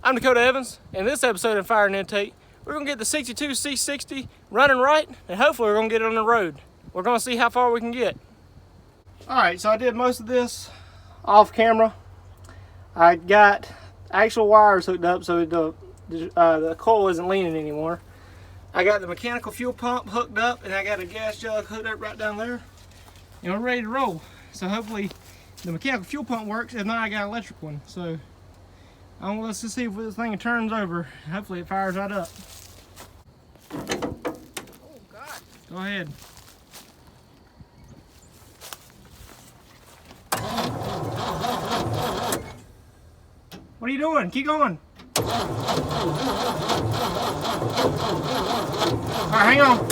I'm Dakota Evans, and in this episode of Fire and Intake, we're going to get the 62 C60 running right, and hopefully we're going to get it on the road. We're going to see how far we can get. Alright, so I did most of this off camera. I got actual wires hooked up so the coil isn't leaning anymore. I got the mechanical fuel pump hooked up, and I got a gas jug hooked up right down there. And we're ready to roll. So hopefully the mechanical fuel pump works. If not, I got an electric one. So let's just see if this thing turns over. Hopefully it fires right up. Oh God. Go ahead. What are you doing? Keep going. Alright, hang on.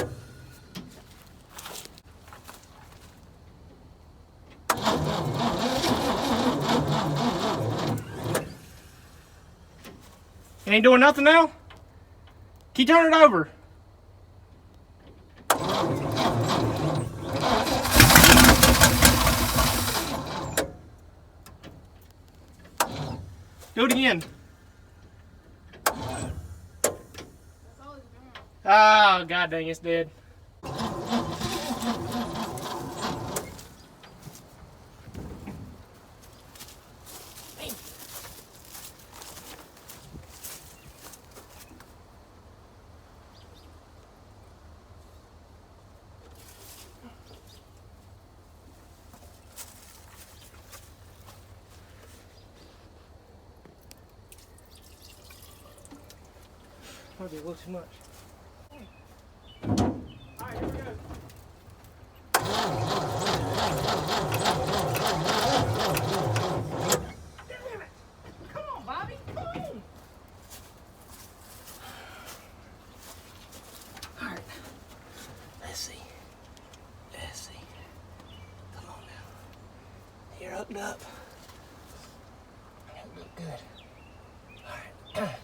It ain't doing nothing now? Keep turning it over. Do it again. Oh, God dang, it's dead. Might be a little too much. Alright, here we go. Damn it! Come on, Bobby! Come on! Alright. Let's see. Come on now. You're hooked up. That look good. Alright.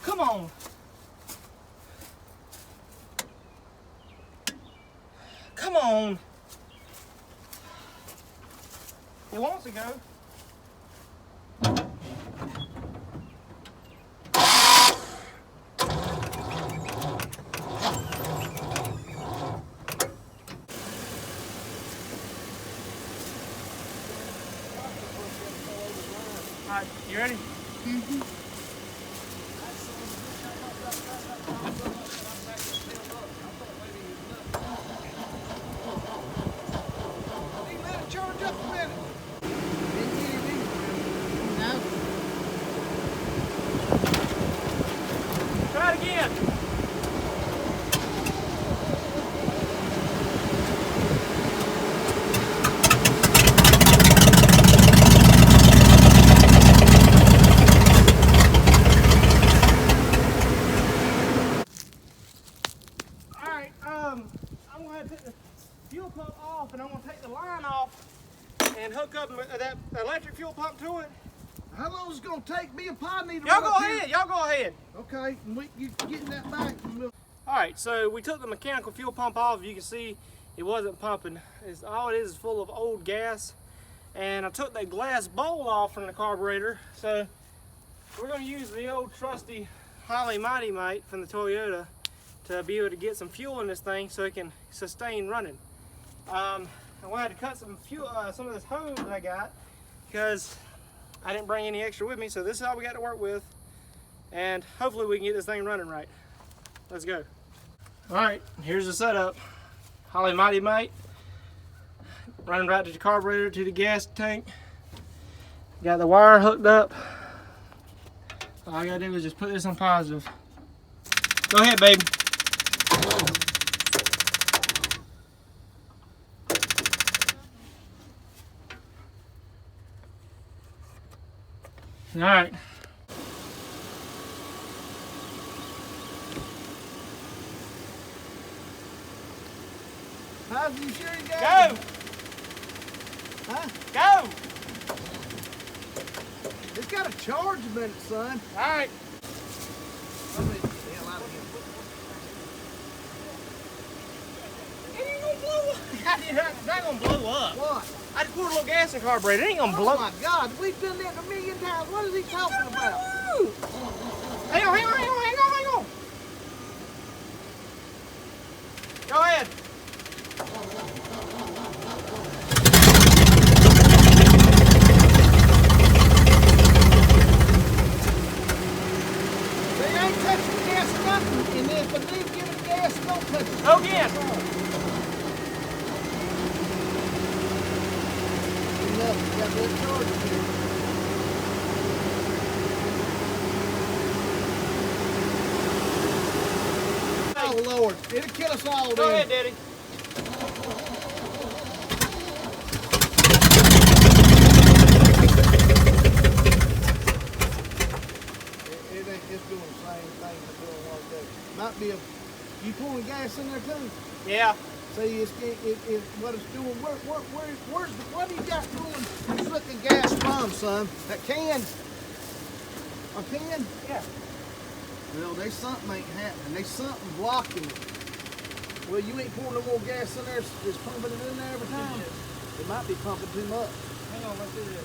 Come on. Come on. It wants to go. All right, you ready? Mm-hmm. Try it again. Alright, I'm going to take the fuel pump off, and I'm going to take the line off and hook up that electric fuel pump to it. How long is it going to take? Me and Pa need to Y'all go ahead. Y'all go ahead. Okay, and you getting that back. Alright, so we took the mechanical fuel pump off. You can see it wasn't pumping. All it is full of old gas. And I took that glass bowl off from the carburetor. So we're going to use the old trusty Holley Mighty Mite from the Toyota to be able to get some fuel in this thing so it can sustain running. I wanted to cut some of this hose that I got because I didn't bring any extra with me, so this is all we got to work with, and hopefully we can get this thing running right. Let's go. Alright, here's the setup. Holley Mighty Mite, running right to the carburetor to the gas tank. Got the wire hooked up. All I gotta do is just put this on positive. Go ahead, babe. All right. How's you sure you got Go! it? Huh? Go! It's got a charge a minute, son. Alright. It ain't gonna blow up. It's not gonna blow up. What? I just poured a little gas in the carburetor. It ain't gonna blow Oh my God, we've done that a million times. What is he talking about? Hang on. Go ahead. They ain't touching the gas or nothing, and then if they leave giving gas, don't touch it. Go again. Enough, you got that charge here. Oh Lord, it'll kill us all. Go then. ahead, Daddy. It ain't just doing the same thing it's doing one day. Might be you pouring gas in there too? Yeah. See, what it's doing. What do you got doing? It's looking gas from, son. That can. A can? Yeah. Well, there's something ain't happening. There's something blocking it. Well, you ain't pouring no more gas in there. It's pumping it in there every time. It might be pumping too much. Hang on, let's do this.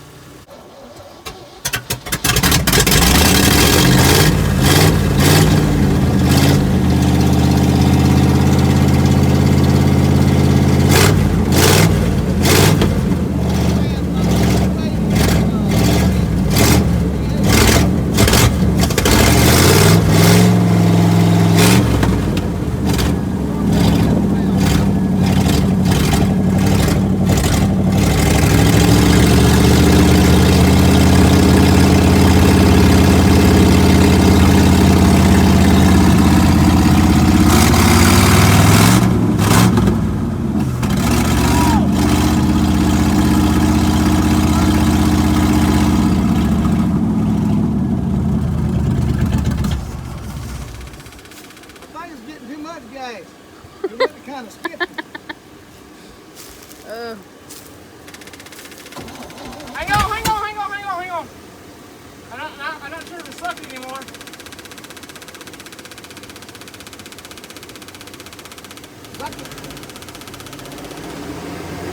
Kind of skippy. Hang on. I'm not sure if it's sucking anymore.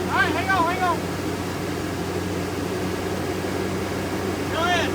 Alright, hang on. Go ahead.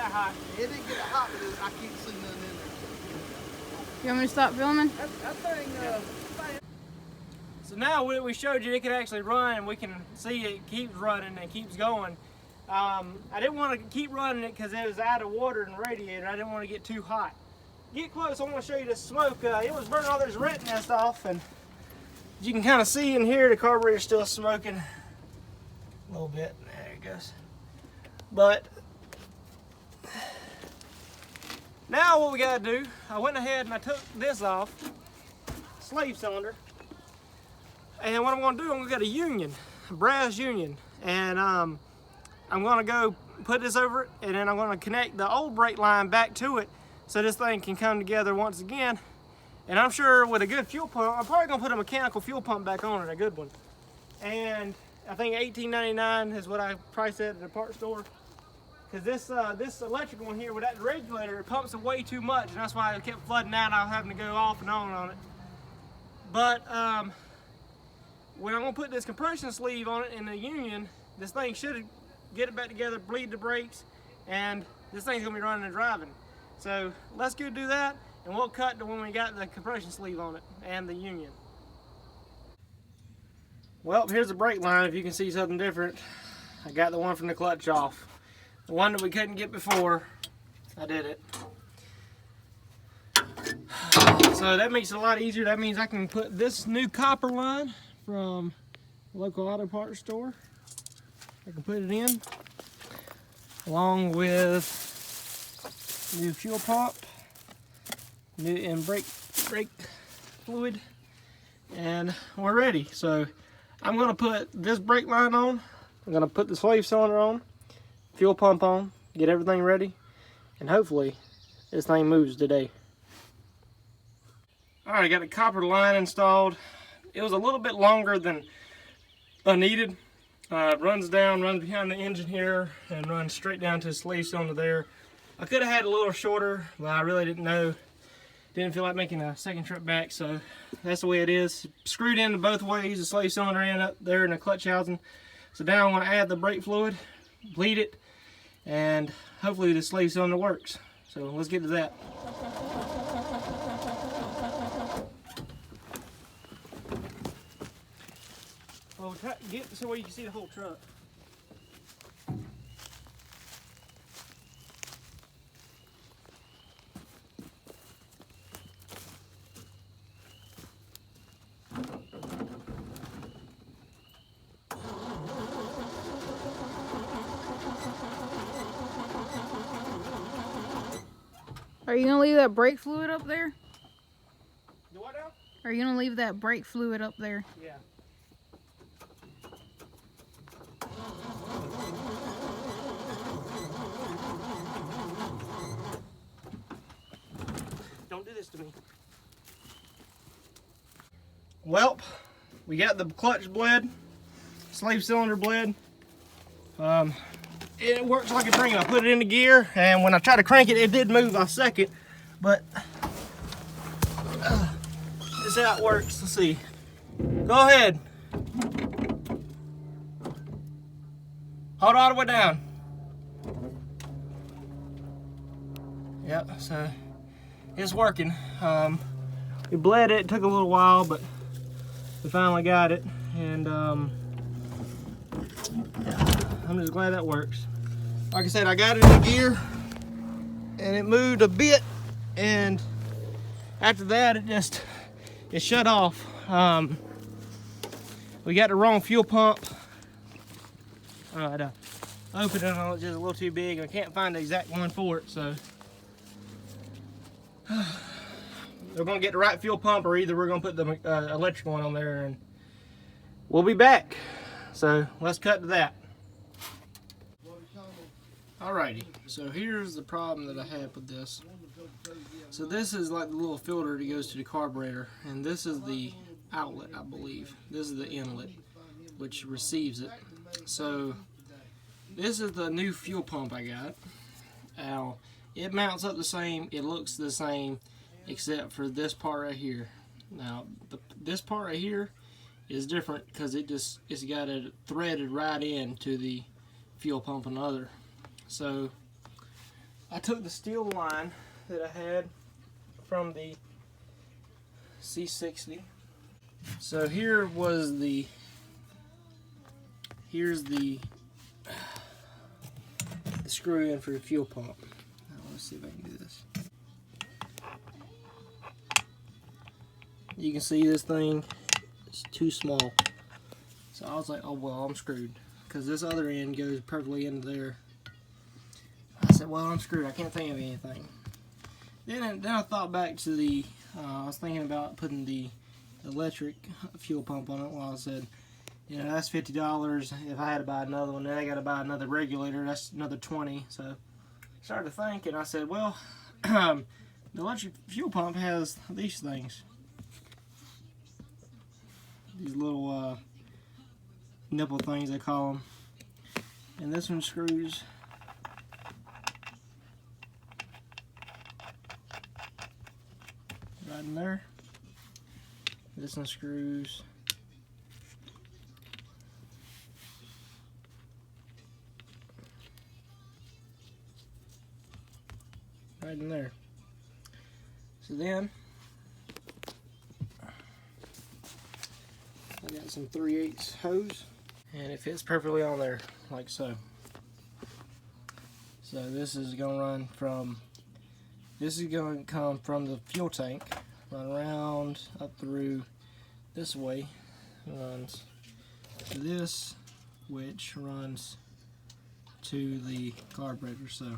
that hot. It didn't get hot, but I can't see nothing in there. You want me to stop filming? That thing, So now we showed you it could actually run, and we can see it keeps running and keeps going. I didn't want to keep running it because it was out of water in the radiator. I didn't want to get too hot. Get close, I want to show you the smoke. It was burning all this rent nest off, and as you can kind of see in here, the carburetor's still smoking a little bit. There it goes. But now what we got to do, I went ahead and I took this off, sleeve cylinder. And what I'm going to do, I'm going to get a union, a brass union. And I'm going to go put this over it, and then I'm going to connect the old brake line back to it so this thing can come together once again. And I'm sure with a good fuel pump, I'm probably going to put a mechanical fuel pump back on it, a good one. And I think $18.99 is what I priced it at the parts store. Because this electrical one here with that regulator, it pumps it way too much, and that's why it kept flooding out. I was having to go off and on it. But when I'm going to put this compression sleeve on it in the union, this thing should get it back together, bleed the brakes, and this thing's going to be running and driving. So let's go do that, and we'll cut to when we got the compression sleeve on it and the union. Well, here's the brake line. If you can see something different, I got the one from the clutch off. The one that we couldn't get before, I did it. So that makes it a lot easier. That means I can put this new copper line from the local auto parts store. I can put it in along with new fuel pump, new and brake fluid, and we're ready. So I'm going to put this brake line on. I'm going to put the sleeve cylinder on, fuel pump on, get everything ready, and hopefully this thing moves today. Alright, I got the copper line installed. It was a little bit longer than I needed. It runs down, runs behind the engine here, and runs straight down to the sleeve cylinder there. I could have had it a little shorter, but I really didn't know. Didn't feel like making a second trip back, so that's the way it is. Screwed in both ways, the sleeve cylinder end up there in the clutch housing. So now I'm going to add the brake fluid, bleed it, and hopefully the sleeve cylinder works. So let's get to that. Well, get so where you can see the whole truck. Are you gonna leave that brake fluid up there? Do what now? Are you gonna leave that brake fluid up there? Yeah. Don't do this to me. Well, we got the clutch bled, sleeve cylinder bled. It works like a dream. I put it into gear, and when I try to crank it, it did move a second, but this is how it works. Let's see. Go ahead. Hold all the way down. Yep, so it's working. We bled it. It took a little while, but we finally got it, and I'm just glad that works. Like I said, I got it in gear, and it moved a bit, and after that, it shut off. We got the wrong fuel pump. I opened it, and it's just a little too big. I can't find the exact one for it, so we're gonna get the right fuel pump, or either we're gonna put the electrical one on there, and we'll be back. So let's cut to that. Alrighty, so here's the problem that I have with this. So this is like the little filter that goes to the carburetor, and this is the outlet, I believe. This is the inlet, which receives it. So this is the new fuel pump I got. Now, it mounts up the same, it looks the same, except for this part right here. Now, this part right here is different because it's got it threaded right into the fuel pump and other. So I took the steel line that I had from the C60. So here's the screw in for the fuel pump. Now, let's see if I can do this. You can see this thing is too small. So I was like, oh well, I'm screwed. Because this other end goes perfectly into there. I said, well, I'm screwed. I can't think of anything. Then I thought back to the, I was thinking about putting the electric fuel pump on it. Well, I said, you know, that's $50. If I had to buy another one, then I got to buy another regulator. That's another $20. So I started to think, and I said, well, the electric fuel pump has these things. These little nipple things, they call them. And this one screws right in there. This one screws right in there. So then I got some 3/8 hose, and it fits perfectly on there, like so. So this is going to run from, this is going to come from the fuel tank, run around up through this way, runs to this, which runs to the carburetor. So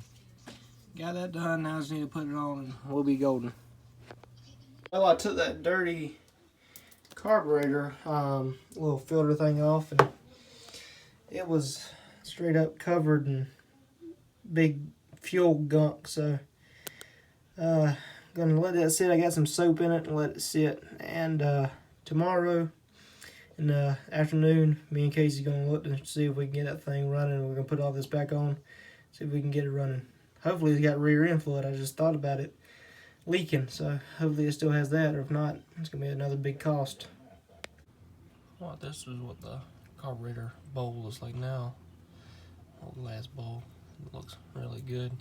got that done. Now I just need to put it on and we'll be golden. Well, I took that dirty carburetor little filter thing off, and it was straight up covered in big fuel gunk. So gonna let that sit. I got some soap in it and let it sit, and tomorrow in the afternoon me and Kasey's gonna look to see if we can get that thing running. We're gonna put all this back on, see if we can get it running. Hopefully it's got rear end fluid. I just thought about it leaking, so hopefully it still has that, or if not, it's gonna be another big cost. Well, this is what the carburetor bowl looks like now. The last bowl, it looks really good.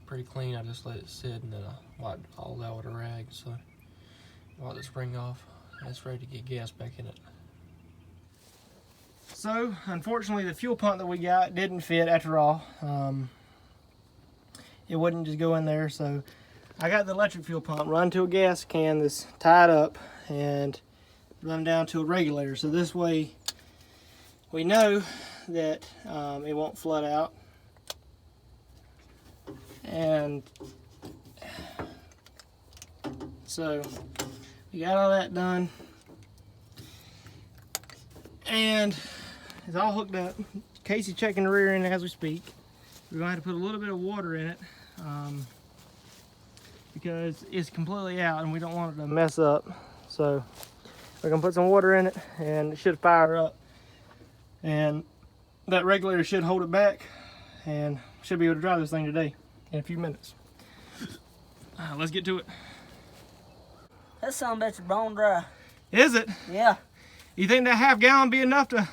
Pretty clean. I just let it sit, and then I wiped all that with a rag. So wipe the spring off, and it's ready to get gas back in it. So unfortunately, the fuel pump that we got didn't fit after all. It wouldn't just go in there, so I got the electric fuel pump run to a gas can that's tied up and run down to a regulator. So this way we know that it won't flood out. And so we got all that done, and it's all hooked up. Kasey checking the rear end as we speak. We're going to have to put a little bit of water in it because it's completely out and we don't want it to mess up. So we're going to put some water in it, and it should fire up, and that regulator should hold it back, and should be able to drive this thing today in a few minutes. Let's get to it. That son of a bitch is bone dry. Is it? Yeah. You think that half gallon be enough to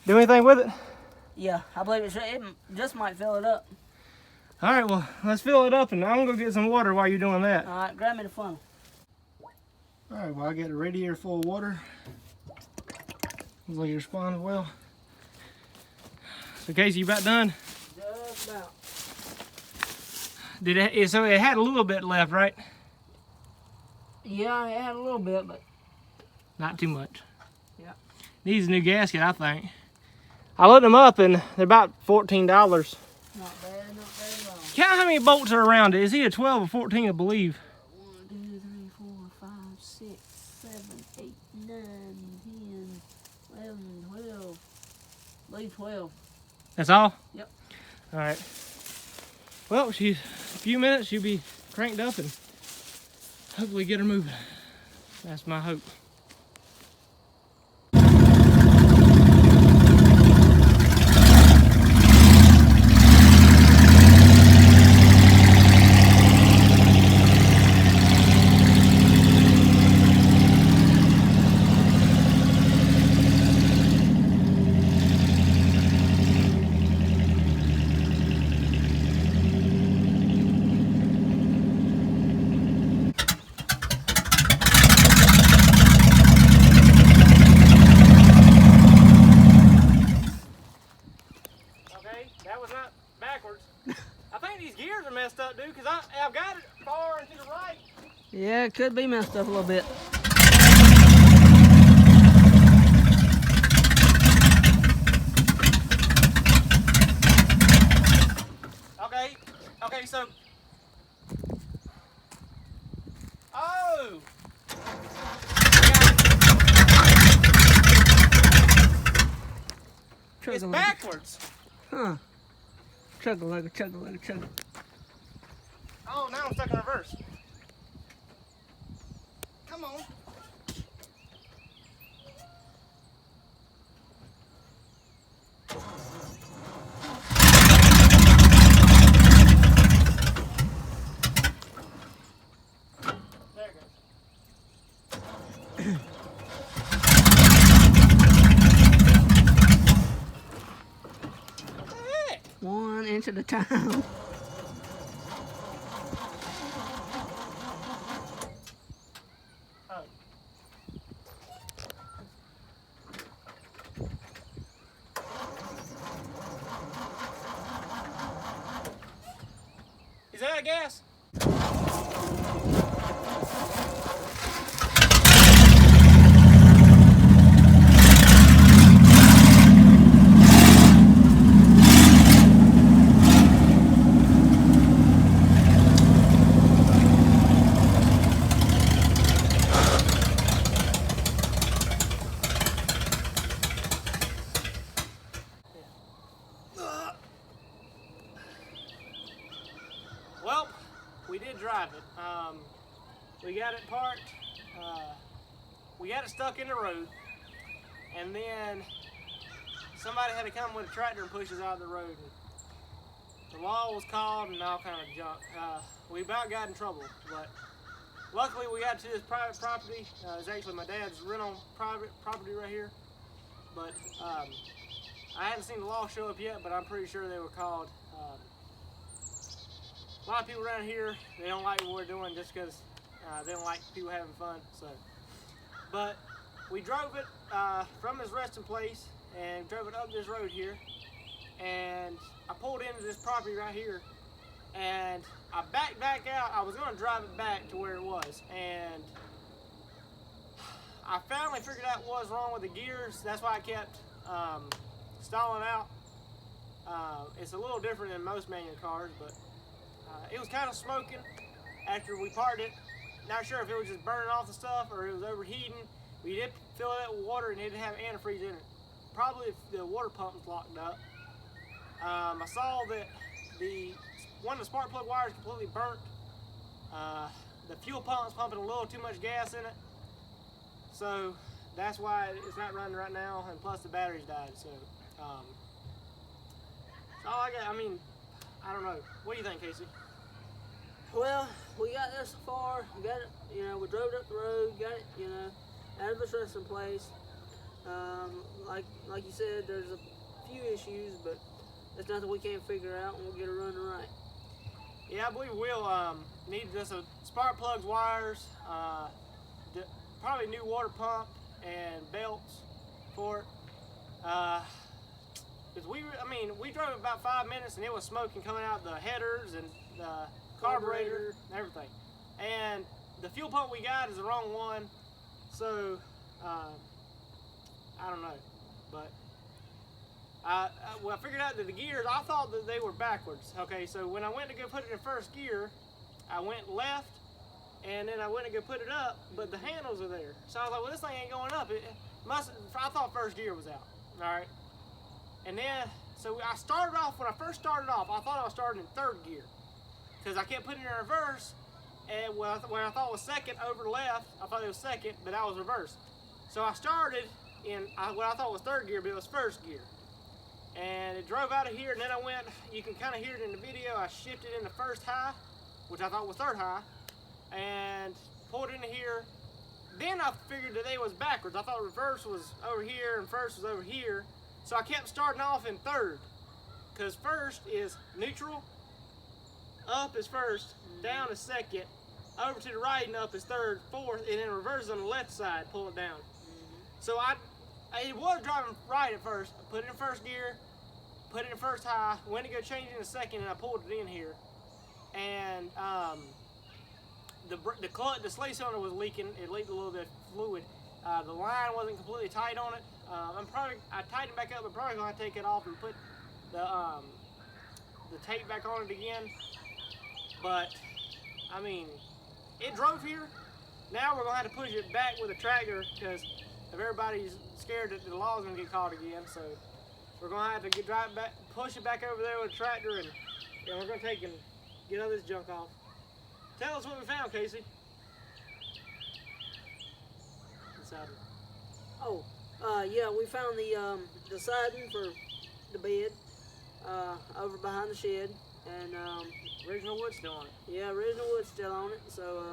do anything with it? Yeah, I believe it should. It just might fill it up. All right, well, let's fill it up, and I'm gonna go get some water while you're doing that. All right, grab me the funnel. All right, well, I got a radiator full of water. Looks like it responded well. So, Kasey, you about done? Just about. So it had a little bit left, right? Yeah, it had a little bit, but Not too much. yeah. Needs a new gasket, I think. I looked them up, and they're about $14. Not bad, not bad at all. Count how many bolts are around it. It's either 12 or 14, I believe. 1, 2, 3, 4, 5, 6, 7, 8, 9, 10, 11, 12. I believe 12. That's all? Yep. All right. Well, a few minutes, she'll be cranked up and hopefully get her moving. That's my hope. are messed up, dude, because I've got it far and to the right. Yeah, it could be messed up a little bit. Okay, so. Oh! It's backwards. Huh. Chugga. Oh, now I'm stuck in reverse. Come on. There it goes. 1 inch at a time. Oh. Is that a gas? Well, we did drive it. We got it parked. We got it stuck in the road, and then somebody had to come with a tractor and push us out of the road. The law was called and all kind of junk. We about got in trouble, but luckily we got to this private property. It's actually my dad's rental private property right here, but I haven't seen the law show up yet, but I'm pretty sure they were called. A lot of people around here, they don't like what we're doing just because they don't like people having fun. So, but we drove it from his resting place and drove it up this road here, and I pulled into this property right here, and I backed back out. I was going to drive it back to where it was, and I finally figured out what was wrong with the gears. That's why I kept stalling out. It's a little different than most manual cars, but it was kind of smoking after we parked it. Not sure if it was just burning off the stuff or it was overheating. We did fill it up with water and it didn't have antifreeze in it. Probably if the water pump was locked up. I saw that one of the spark plug wires completely burnt. The fuel pump's pumping a little too much gas in it. So that's why it's not running right now, and plus the batteries died. So that's all I got. I mean, I don't know. What do you think, Kasey? Well, we got there so far. We got it, we drove it up the road, got it, out of its resting place. Like you said, there's a few issues, but that's nothing we can't figure out, and we'll get it running right. Yeah, I believe we'll need just a spark plugs, wires, probably new water pump and belts for it. Cause we drove about 5 minutes and it was smoking coming out the headers and the carburetor and everything. And the fuel pump we got is the wrong one, so I don't know. But I figured out that the gears, I thought that they were backwards. Okay, so when I went to go put it in first gear, I went left, and then I went to go put it up, but the handles are there. So I was like, well, this thing ain't going up. I thought first gear was out. All right. And then, so I started off, when I first started off, I thought I was starting in third gear, because I kept putting it in reverse, and when I thought was second over left, I thought it was second, but that was reverse. So I started in what I thought was third gear, but it was first gear. And it drove out of here, and then I went, you can kind of hear it in the video, I shifted into first high, which I thought was third high, and pulled into here. Then I figured that they was backwards. I thought reverse was over here and first was over here. So I kept starting off in third, because first is neutral, up is first, down is second, over to the right and up is third, fourth, and then reverse on the left side, pull it down. So it was driving right at first. I put it in first gear, put it in first high, went to go change it in a second, and I pulled it in here. and the sleigh cylinder was leaking. It leaked a little bit of fluid. The line wasn't completely tight on it. I tightened it back up. I'm probably gonna take it off and put the tape back on it again. But I mean, it drove here. Now we're gonna have to push it back with a tractor because if everybody's scared that the law's gonna get caught again, so we're gonna have to drive back, push it back over there with a tractor, and we're gonna take and get all this junk off. Tell us what we found, Kasey. Inside. Oh, yeah, we found the siding for the bed over behind the shed, and Original wood still on it. yeah, original wood still on it. So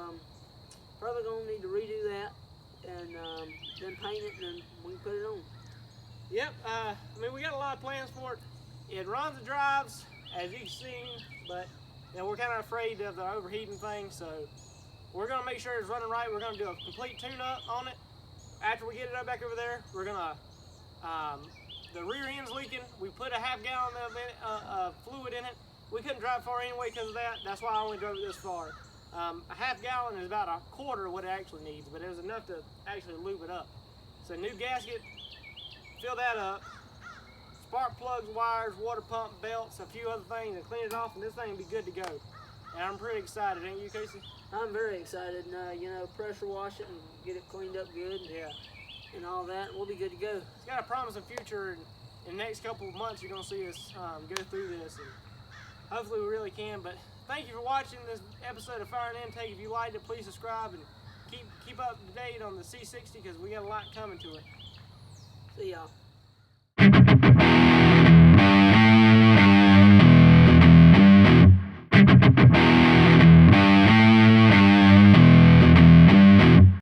probably gonna need to redo that, and then paint it, and then we can put it on. Yep. I mean, we got a lot of plans for it. It runs and drives, as you've seen, but you know, we're kind of afraid of the overheating thing, so we're gonna make sure it's running right. We're gonna do a complete tune-up on it. After we get it back over there, we're gonna, the rear end's leaking. We put a half gallon of fluid in it. We couldn't drive far anyway because of that. That's why I only drove it this far. A half gallon is about a quarter of what it actually needs, but it was enough to actually lube it up. So new gasket, fill that up. Spark plugs, wires, water pump, belts, a few other things, and clean it off, and this thing will be good to go. And I'm pretty excited, ain't you, Kasey? I'm very excited, and you know, pressure wash it and get it cleaned up good. Yeah. And all that, we'll be good to go. It's got a promising future, and in the next couple of months, you're gonna see us go through this, and hopefully we really can. But thank you for watching this episode of Fire and Intake. If you liked it, please subscribe and keep up to date on the C60 because we got a lot coming to it. See y'all.